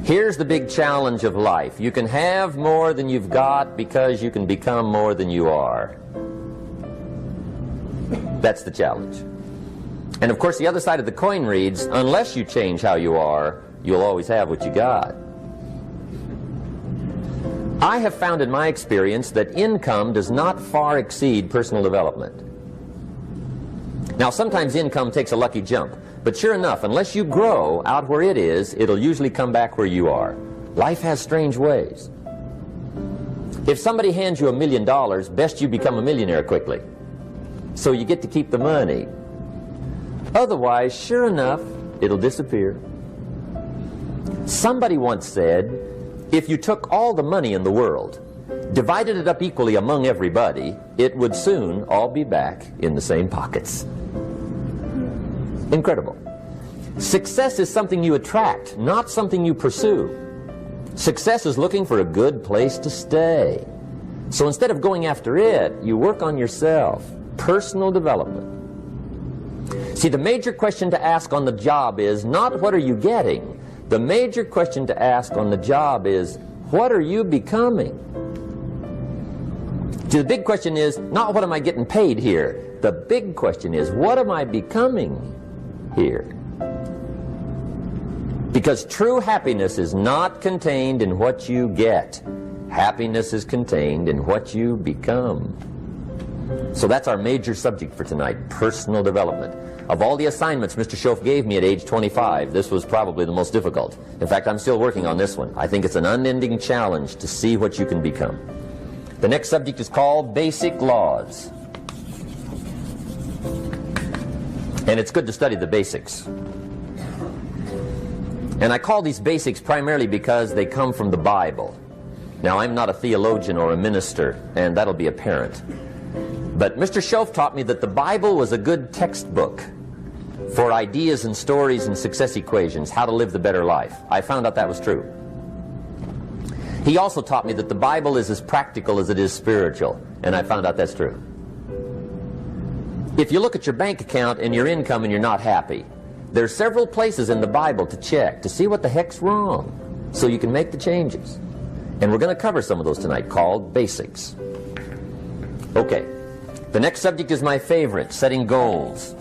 Here's the big challenge of life. You can have more than you've got because you can become more than you are. That's the challenge. And of course the other side of the coin reads, unless you change how you are, you'll always have what you got. I have found in my experience that income does not far exceed personal development. Now sometimes income takes a lucky jump, but sure enough, unless you grow out where it is, it'll usually come back where you are. Life has strange ways. If somebody hands you $1 million, best you become a millionaire quickly, so you get to keep the money. Otherwise, sure enough, it'll disappear. Somebody once said, if you took all the money in the world, divided it up equally among everybody, it would soon all be back in the same pockets. Incredible. Success is something you attract, not something you pursue. Success is looking for a good place to stay. So instead of going after it, you work on yourself. Personal development. See, the major question to ask on the job is not what are you getting. The major question to ask on the job is what are you becoming? See, the big question is not what am I getting paid here. The big question is what am I becoming here? Because true happiness is not contained in what you get. Happiness is contained in what you become. So that's our major subject for tonight, personal development. Of all the assignments Mr. Schoaf gave me at age 25, this was probably the most difficult. In fact, I'm still working on this one. I think it's an unending challenge to see what you can become. The next subject is called Basic Laws. And it's good to study the basics. And I call these basics primarily because they come from the Bible. Now, I'm not a theologian or a minister, and that'll be apparent. But Mr. Schoaf taught me that the Bible was a good textbook for ideas and stories and success equations, how to live the better life. I found out that was true. He also taught me that the Bible is as practical as it is spiritual, and I found out that's true. If you look at your bank account and your income and you're not happy, there's several places in the Bible to check to see what the heck's wrong so you can make the changes. And we're going to cover some of those tonight, called basics. Okay, the next subject is my favorite, setting goals.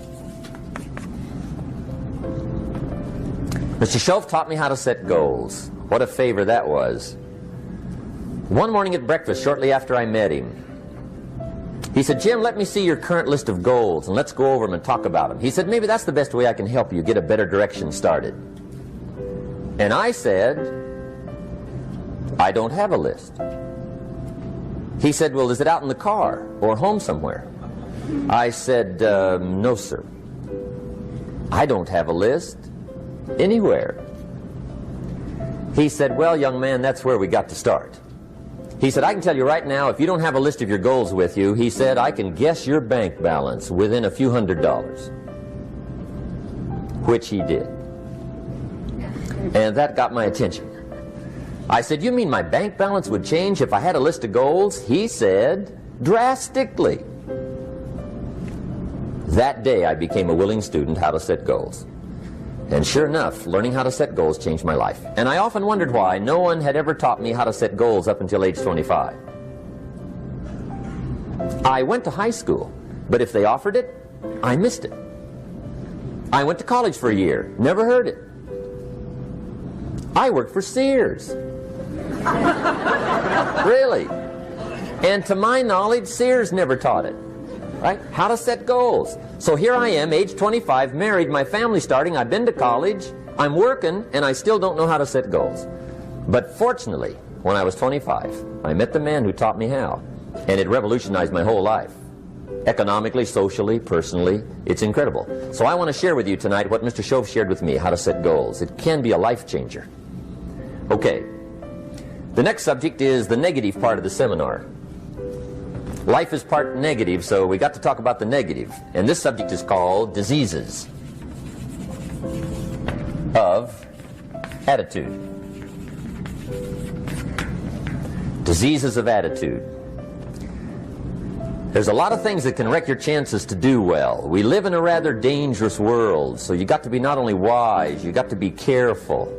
Mr. Schoaf taught me how to set goals. What a favor that was. One morning at breakfast, shortly after I met him, he said, Jim, let me see your current list of goals and let's go over them and talk about them. He said, maybe that's the best way I can help you get a better direction started. And I said, I don't have a list. He said, well, is it out in the car or home somewhere? I said, no, sir. I don't have a list anywhere. He said, well, young man, that's where we got to start. He said, I can tell you right now, if you don't have a list of your goals with you, he said, I can guess your bank balance within a few $100s. Which he did. And that got my attention. I said, you mean my bank balance would change if I had a list of goals? He said, drastically. That day I became a willing student how to set goals. And sure enough, learning how to set goals changed my life. And I often wondered why no one had ever taught me how to set goals up until age 25. I went to high school, but if they offered it, I missed it. I went to college for a year, never heard it. I worked for Sears. Really. And to my knowledge, Sears never taught it. Right? How to set goals. So here I am, age 25, married, my family's starting, I've been to college, I'm working, and I still don't know how to set goals. But fortunately, when I was 25, I met the man who taught me how, and it revolutionized my whole life. Economically, socially, personally, it's incredible. So I want to share with you tonight what Mr. Schoaf shared with me, how to set goals. It can be a life changer. Okay, the next subject is the negative part of the seminar. Life is part negative, so we got to talk about the negative. And this subject is called diseases of attitude. Diseases of attitude. There's a lot of things that can wreck your chances to do well. We live in a rather dangerous world, so you got to be not only wise, you got to be careful.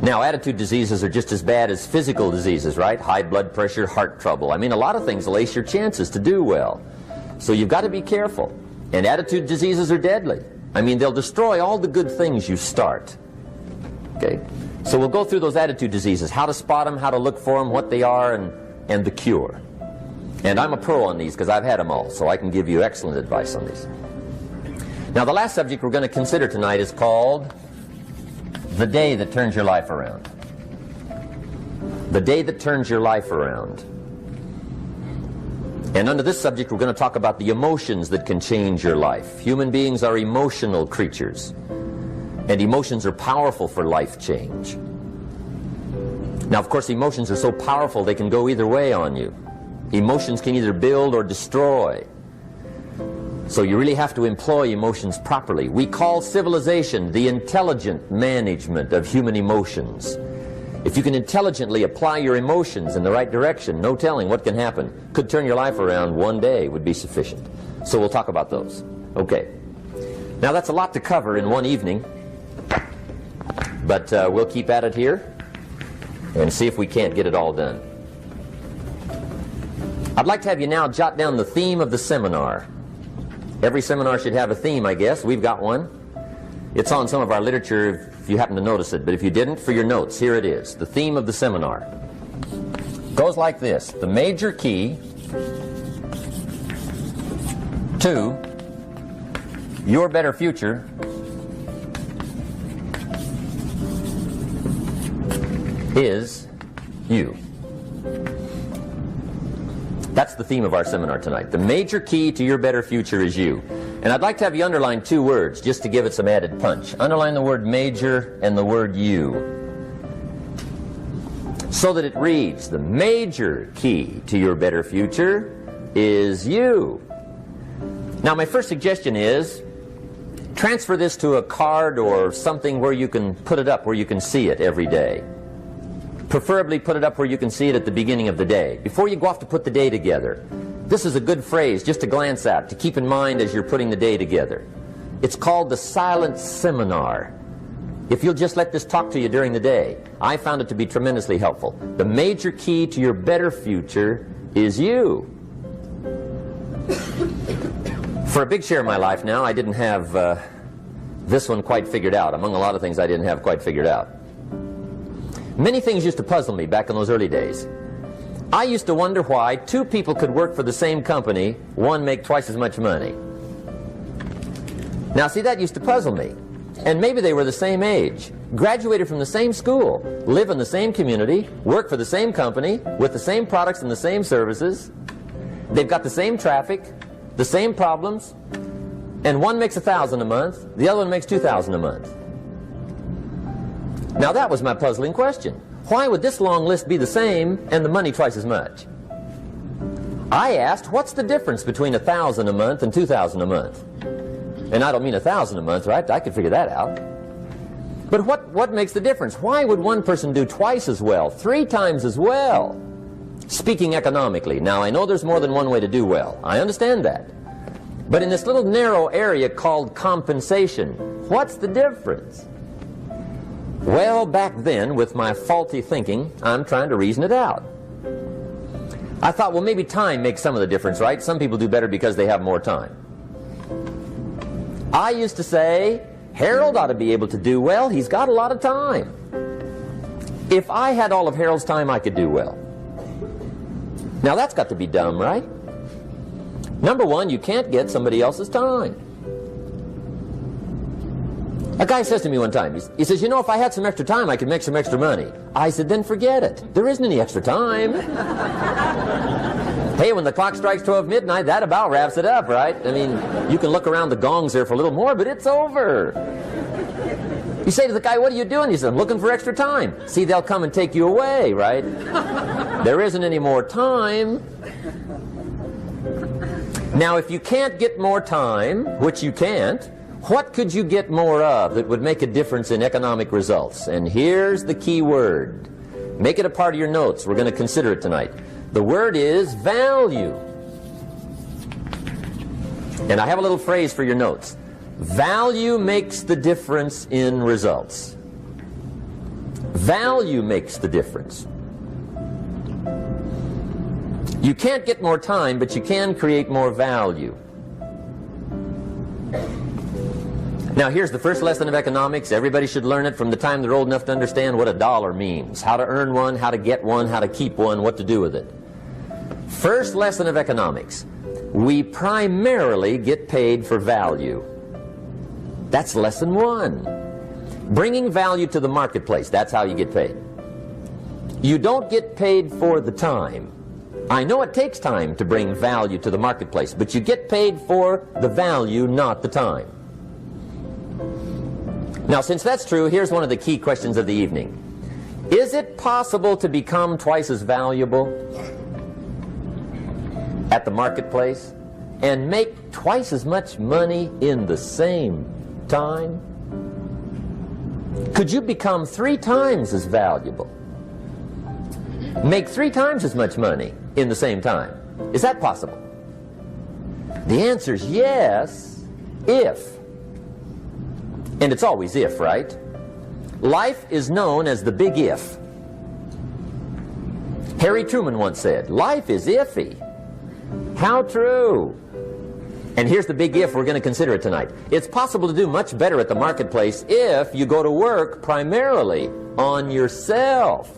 Now, attitude diseases are just as bad as physical diseases, right? High blood pressure, heart trouble. I mean, a lot of things will ace your chances to do well. So you've got to be careful. And attitude diseases are deadly. I mean, they'll destroy all the good things you start. Okay? So we'll go through those attitude diseases, how to spot them, how to look for them, what they are, and the cure. And I'm a pro on these because I've had them all, so I can give you excellent advice on these. Now, the last subject we're going to consider tonight is called the day that turns your life around. The day that turns your life around. And under this subject, we're going to talk about the emotions that can change your life. Human beings are emotional creatures, and emotions are powerful for life change. Now, of course, emotions are so powerful they can go either way on you. Emotions can either build or destroy. So you really have to employ emotions properly. We call civilization the intelligent management of human emotions. If you can intelligently apply your emotions in the right direction, no telling what can happen. Could turn your life around one day would be sufficient. So we'll talk about those. Okay. Now that's a lot to cover in one evening, but we'll keep at it here and see if we can't get it all done. I'd like to have you now jot down the theme of the seminar. Every seminar should have a theme, I guess. We've got one. It's on some of our literature if you happen to notice it, but if you didn't, for your notes, here it is. The theme of the seminar goes like this: the major key to your better future is you. That's the theme of our seminar tonight. The major key to your better future is you. And I'd like to have you underline two words just to give it some added punch. Underline the word major and the word you, so that it reads, the major key to your better future is you. Now, my first suggestion is transfer this to a card or something where you can put it up, where you can see it every day. Preferably put it up where you can see it at the beginning of the day, before you go off to put the day together. This is a good phrase just to glance at, to keep in mind as you're putting the day together. It's called the silent seminar. If you'll just let this talk to you during the day, I found it to be tremendously helpful. The major key to your better future is you. For a big share of my life now, I didn't have this one quite figured out, among a lot of things I didn't have quite figured out. Many things used to puzzle me back in those early days. I used to wonder why two people could work for the same company, one make twice as much money. Now see, that used to puzzle me. And maybe they were the same age, graduated from the same school, live in the same community, work for the same company, with the same products and the same services. They've got the same traffic, the same problems, and one makes $1,000 a month, the other one makes $2,000 a month. Now that was my puzzling question. Why would this long list be the same and the money twice as much? I asked, what's the difference between $1,000 a month and $2,000 a month? And I don't mean $1,000 a month, right? I could figure that out. But what makes the difference? Why would one person do twice as well, 3 times as well? Speaking economically, now I know there's more than one way to do well. I understand that. But in this little narrow area called compensation, what's the difference? Well, back then, with my faulty thinking, I'm trying to reason it out. I thought, well, maybe time makes some of the difference, right? Some people do better because they have more time. I used to say, Harold ought to be able to do well. He's got a lot of time. If I had all of Harold's time, I could do well. Now, that's got to be dumb, right? Number one, you can't get somebody else's time. A guy says to me one time, he says, you know, if I had some extra time, I could make some extra money. I said, then forget it. There isn't any extra time. Hey, when the clock strikes 12 midnight, that about wraps it up, right? I mean, you can look around the gongs there for a little more, but it's over. You say to the guy, what are you doing? He says, I'm looking for extra time. See, they'll come and take you away, right? There isn't any more time. Now, if you can't get more time, which you can't, what could you get more of that would make a difference in economic results? And here's the key word. Make it a part of your notes. We're going to consider it tonight. The word is value. And I have a little phrase for your notes. Value makes the difference in results. Value makes the difference. You can't get more time, but you can create more value. Now here's the first lesson of economics. Everybody should learn it from the time they're old enough to understand what a dollar means. How to earn one, how to get one, how to keep one, what to do with it. First lesson of economics. We primarily get paid for value. That's lesson one. Bringing value to the marketplace, that's how you get paid. You don't get paid for the time. I know it takes time to bring value to the marketplace, but you get paid for the value, not the time. Now, since that's true, here's one of the key questions of the evening. Is it possible to become twice as valuable at the marketplace and make twice as much money in the same time? Could you become 3 times as valuable? Make 3 times as much money in the same time? Is that possible? The answer is yes, if. And it's always if, right? Life is known as the big if. Harry Truman once said, life is iffy. How true. And here's the big if we're going to consider it tonight. It's possible to do much better at the marketplace if you go to work primarily on yourself.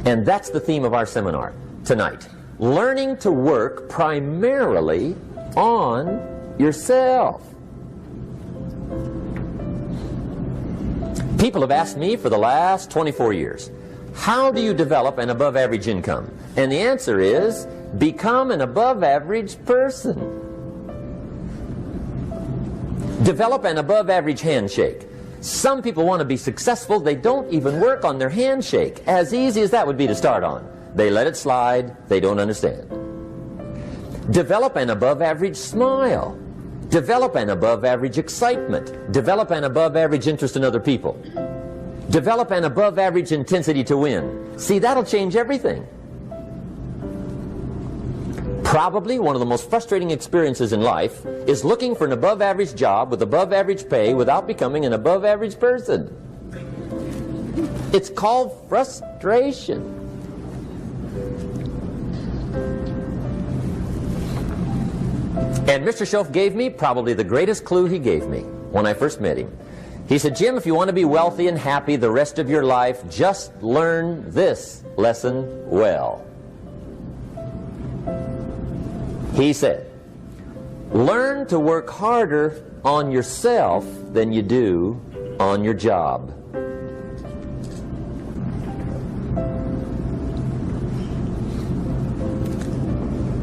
And that's the theme of our seminar tonight. Learning to work primarily on yourself. People have asked me for the last 24 years, how do you develop an above average income? And the answer is, become an above average person. Develop an above average handshake. Some people want to be successful, they don't even work on their handshake. As easy as that would be to start on. They let it slide, they don't understand. Develop an above average smile. Develop an above average excitement. Develop an above average interest in other people. Develop an above average intensity to win. See, that'll change everything. Probably one of the most frustrating experiences in life is looking for an above average job with above average pay without becoming an above average person. It's called frustration. And Mr. Schoaf gave me probably the greatest clue he gave me when I first met him. He said, Jim, if you want to be wealthy and happy the rest of your life, just learn this lesson well. He said, learn to work harder on yourself than you do on your job.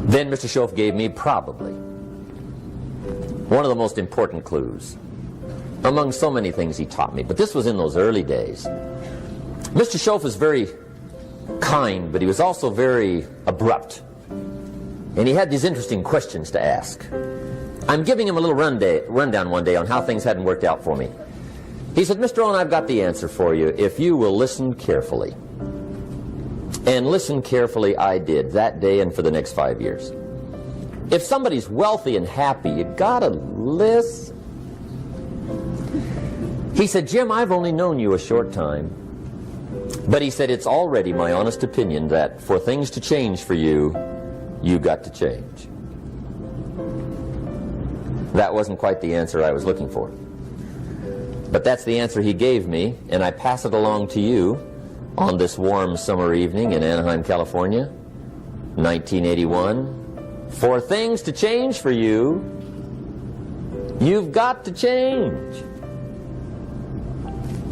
Then Mr. Schoaf gave me probably one of the most important clues among so many things he taught me, but this was in those early days. Mr. Schoaf was very kind, but he was also very abrupt. And he had these interesting questions to ask. I'm giving him a little rundown one day on how things hadn't worked out for me. He said, Mr. Rohn, I've got the answer for you if you will listen carefully. And listen carefully I did that day and for the next 5 years. If somebody's wealthy and happy, you gotta listen. He said, Jim, I've only known you a short time. But he said, it's already my honest opinion that for things to change for you, you got to change. That wasn't quite the answer I was looking for. But that's the answer he gave me, and I pass it along to you on this warm summer evening in Anaheim, California, 1981. For things to change for you, you've got to change.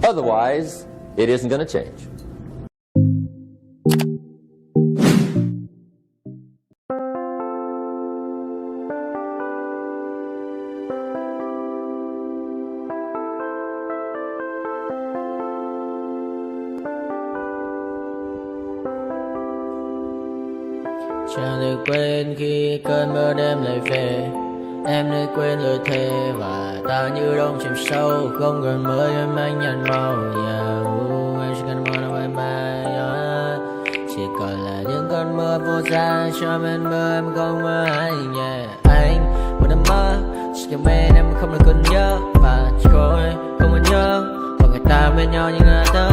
Otherwise, it isn't going to change. Chẳng được quên khi cơn mưa đêm lại về. Em đã quên lời thề và ta như đông chìm sâu. Không còn mơ em anh nhạt màu. Anh chỉ cần mơ đâu em bay. Chỉ còn là cơn mưa vô ra cho bên mưa em không mơ ai nhẹ anh một đêm mơ chỉ cần bên em không được cần nhớ và trôi không muốn nhớ và người ta bên nhau như ngã tớ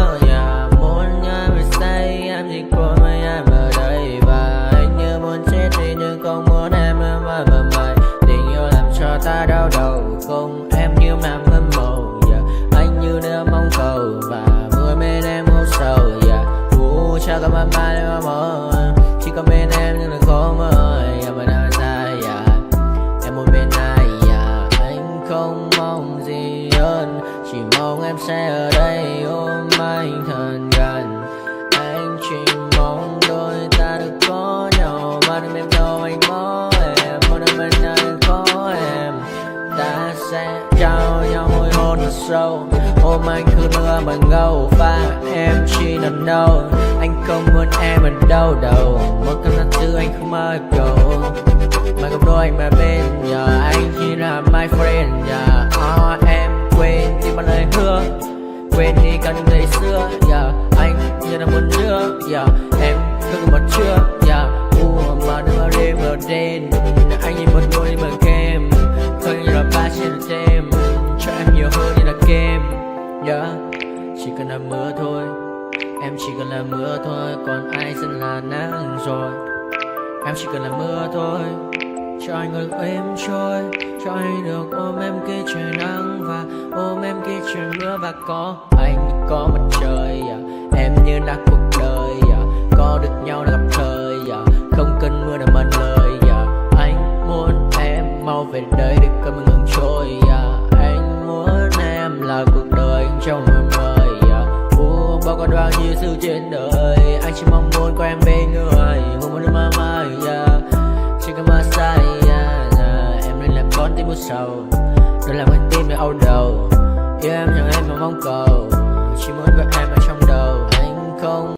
muốn nhớ về say em chỉ có mấy em ở đây và anh như muốn chết đi nhưng không muốn em mãi mãi tình yêu làm cho ta đau đầu không em như làm hâm mộ anh như đêm mong cầu và vui bên em ngủ sầu cha có mà mai em mơ chỉ có bên em nhưng đừng có mơ em ở nơi xa em muốn bên ai anh không mong gì hơn chỉ mong em sẽ ở đây ôm anh thật gần anh chỉ mong đôi ta được có nhau mà đừng em đâu anh có em muốn ở bên anh có em ta sẽ trao nhau môi hôn thật sâu ôm anh cứ mưa bằng ngâu và em chỉ nằm đâu anh không muốn em ở đâu đâu một cơn gió thứ anh không mơ cầu mà không đôi anh mà bên giờ anh chỉ là my friend em quên đi bao lời hứa quên đi cả những ngày xưa anh như là một đứa em không một chưa mà đừng ở đêm ở đêm anh như một đôi bằng kem không như là ba trên đêm cho em nhiều hơn như là kem chỉ cần là mưa thôi em chỉ cần là mưa thôi còn ai sẽ là nắng rồi em chỉ cần là mưa thôi cho anh được êm trôi cho anh được ôm em khi trời nắng và ôm em khi trời mưa và có anh có mặt trời em như là cuộc đời có được nhau là gặp thời không cần mưa để mần lời anh muốn em mau về đây để cơn mưa ngừng trôi anh muốn em là cuộc đời trong mưa mời bao còn bao nhiêu sự trên đời anh chỉ mong muốn có em bên người không muốn mơ mơ chỉ cần mơ say em nên làm con tim buốt sầu đừng làm con tim để âu đầu yêu em chẳng em mà mong cầu chỉ muốn có em ở trong đầu anh không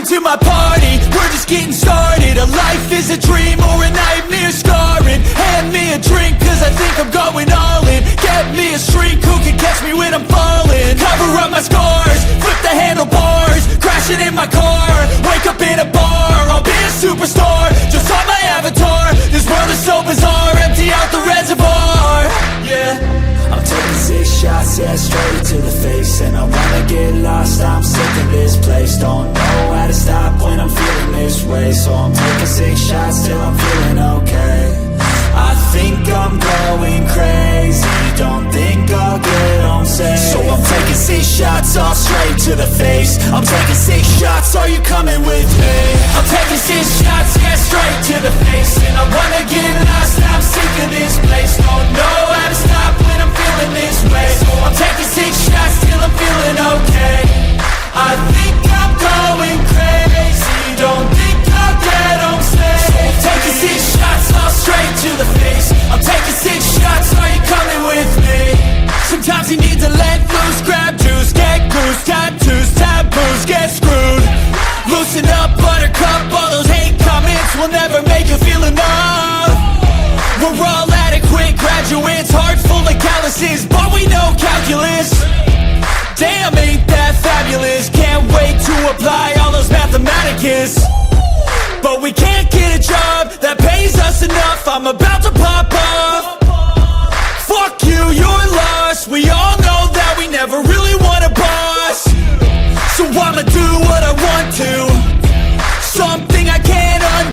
to my party, we're just getting started. A life is a dream or a nightmare scarring. Hand me a drink cause I think I'm going all in. Get me a shrink who can catch me when I'm falling. Cover up my scars, flip the handlebars, crashing in my car, wake up in a bar. I'll be a superstar, just on my avatar. This world is so bizarre, empty out the reservoir. Yeah, I'm taking 6 shots, yeah, straight to the face. And I wanna get lost, I'm sick of this place. Don't know how to stop when I'm feeling this way. So I'm taking 6 shots till I'm feeling okay. I think I'm going crazy, don't think I'll get home safe. So I'm taking 6 shots, all straight to the face. I'm taking 6 shots, are you coming with me? I'm taking 6 shots, yeah, straight to the face. And I wanna get lost, I'm sick of this place. Don't know how to stop when I'm feeling this way. So I'm taking 6 shots till I'm feeling okay. I think I'm going crazy, don't think I'll get home safe. So I'm taking 6 shots, all straight to the face. I'm taking 6 shots, are you coming with me? Sometimes you need to let loose, grab juice, get goose, tattoos, taboos, get screwed. Loosen up, buttercup, all those hate comments will never make you feel enough. We're all adequate graduates, heart full of calluses, but we know calculus. Damn, ain't that fabulous? Can't wait to apply all those mathematicus. But we can't get a job that pays us enough. I'm about to pop off. Fuck you, you're lost. We all know that we never really want a boss. So I'ma do what I want to, something I can't undo.